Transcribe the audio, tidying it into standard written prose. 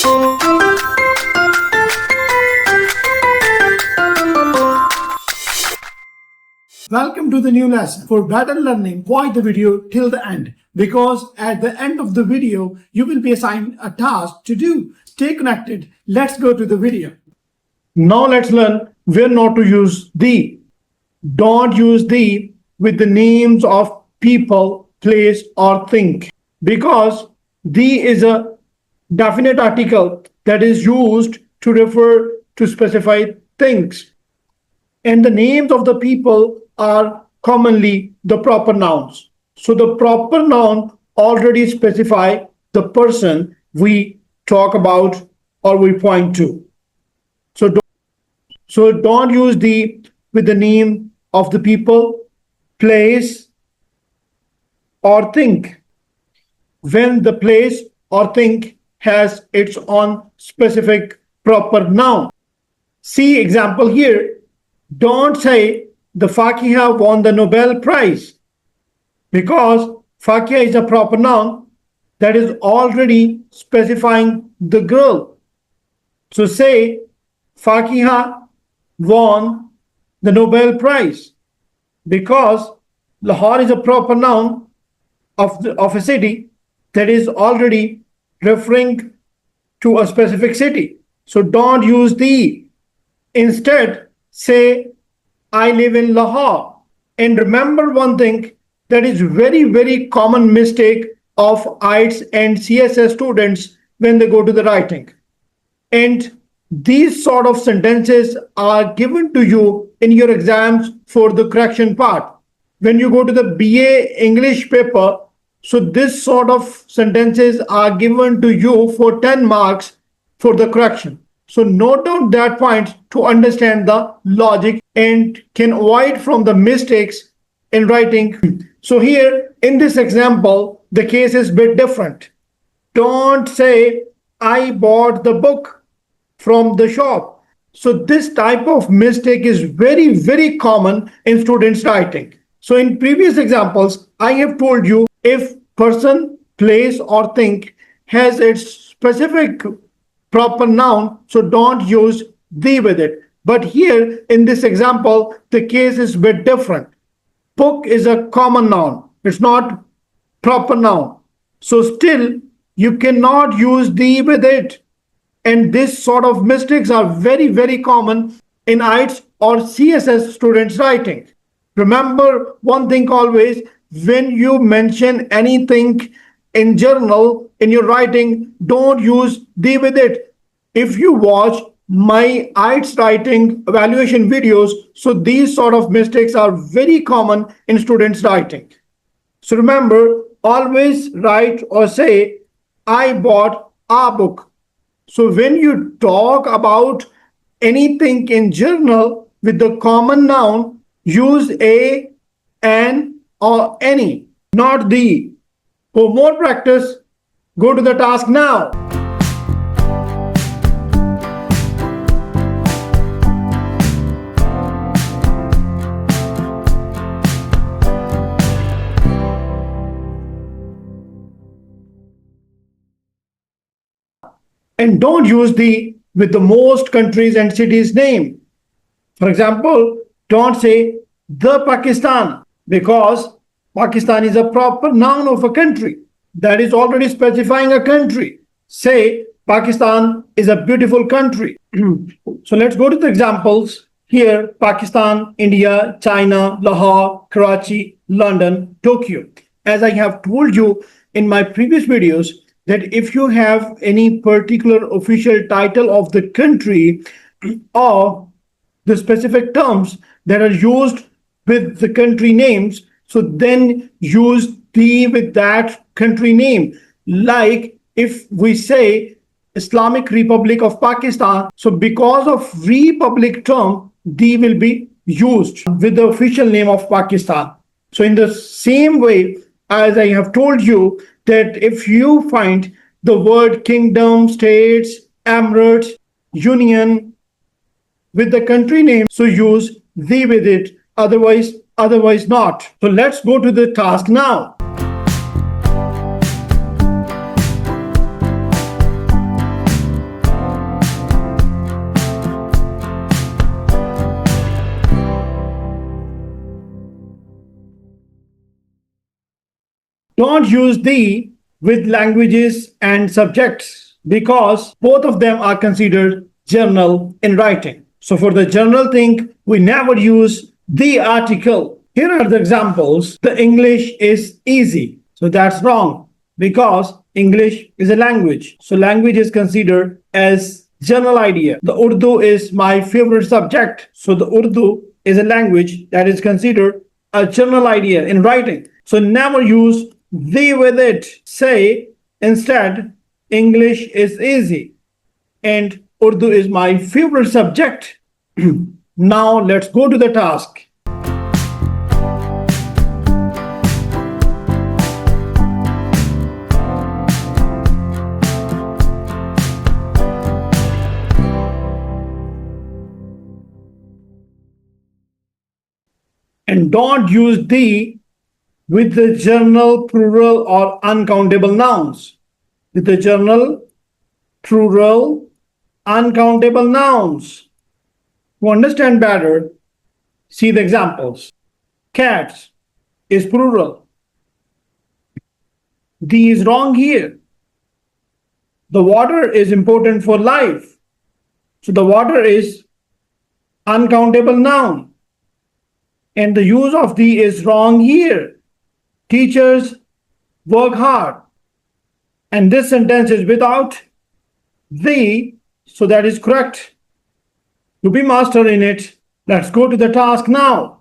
Welcome to the new lesson. For better learning, watch the video till the end, because at the end of the video, you will be assigned a task to do. Stay connected. Let's go to the video. Now let's learn where not to use the. Don't use the with the names of people, place, or thing, because the is a definite article that is used to refer to specified things. And the names of the people are commonly the proper nouns. So the proper noun already specify the person we talk about or we point to. So don't use the with the name of the people, place, or thing when the place or thing has its own specific proper noun. See example here. Don't say the Fakiha won the Nobel Prize, because Fakiha is a proper noun that is already specifying the girl. So say Fakiha won the Nobel Prize, because Lahore is a proper noun of a city that is already referring to a specific city. So don't use the. Instead, say I live in Lahore. And remember one thing that is very common mistake of IELTS and CSS students when they go to the writing. And these sort of sentences are given to you in your exams for the correction part. When you go to the BA English paper, so this sort of sentences are given to you for 10 marks for the correction. So note down that point to understand the logic and can avoid from the mistakes in writing. So here in this example, the case is a bit different. Don't say I bought the book from the shop. So this type of mistake is very common in students writing. So in previous examples, I have told you if person, place, or thing has its specific proper noun, so don't use the with it. But here in this example, the case is a bit different. Book is a common noun. It's not proper noun. So still, you cannot use the with it. And this sort of mistakes are very common in IELTS or CSS students writing. Remember one thing always, when you mention anything in journal, in your writing, don't use the with it. If you watch my IELTS writing evaluation videos, so these sort of mistakes are very common in students writing. So remember, always write or say, I bought a book. So when you talk about anything in journal with the common noun, use a, an, or any, not the. For more practice, go to the task now. And don't use the with the most countries and cities name. For example, don't say the Pakistan, because Pakistan is a proper noun of a country that is already specifying a country. Say Pakistan is a beautiful country. So let's go to the examples here. Pakistan, India, China, Lahore, Karachi, London, Tokyo. As I have told you in my previous videos, that if you have any particular official title of the country or the specific terms that are used with the country names, so then use the with that country name. Like if we say Islamic Republic of Pakistan, so because of Republic term, the will be used with the official name of Pakistan. So in the same way, as I have told you, that if you find the word kingdom, states, emirates, union with the country name, so use the with it, otherwise not. So let's go to the task now. Don't use the with languages and subjects because both of them are considered general in writing. So for the general thing, we never use the article. Here are the examples. The English is easy. So that's wrong because English is a language. So language is considered as general idea. The Urdu is my favorite subject. So the Urdu is a language that is considered a general idea in writing. So never use the with it. Say instead, English is easy and Urdu is my favorite subject. Now let's go to the task. And don't use the with the general, plural, or uncountable nouns. With the general, plural, uncountable nouns. To understand better, see the examples. Cats is plural. The is wrong here. The water is important for life. So the water is uncountable noun. And the use of the is wrong here. Teachers work hard. And this sentence is without the, so that is correct. To be master in it, let's go to the task now.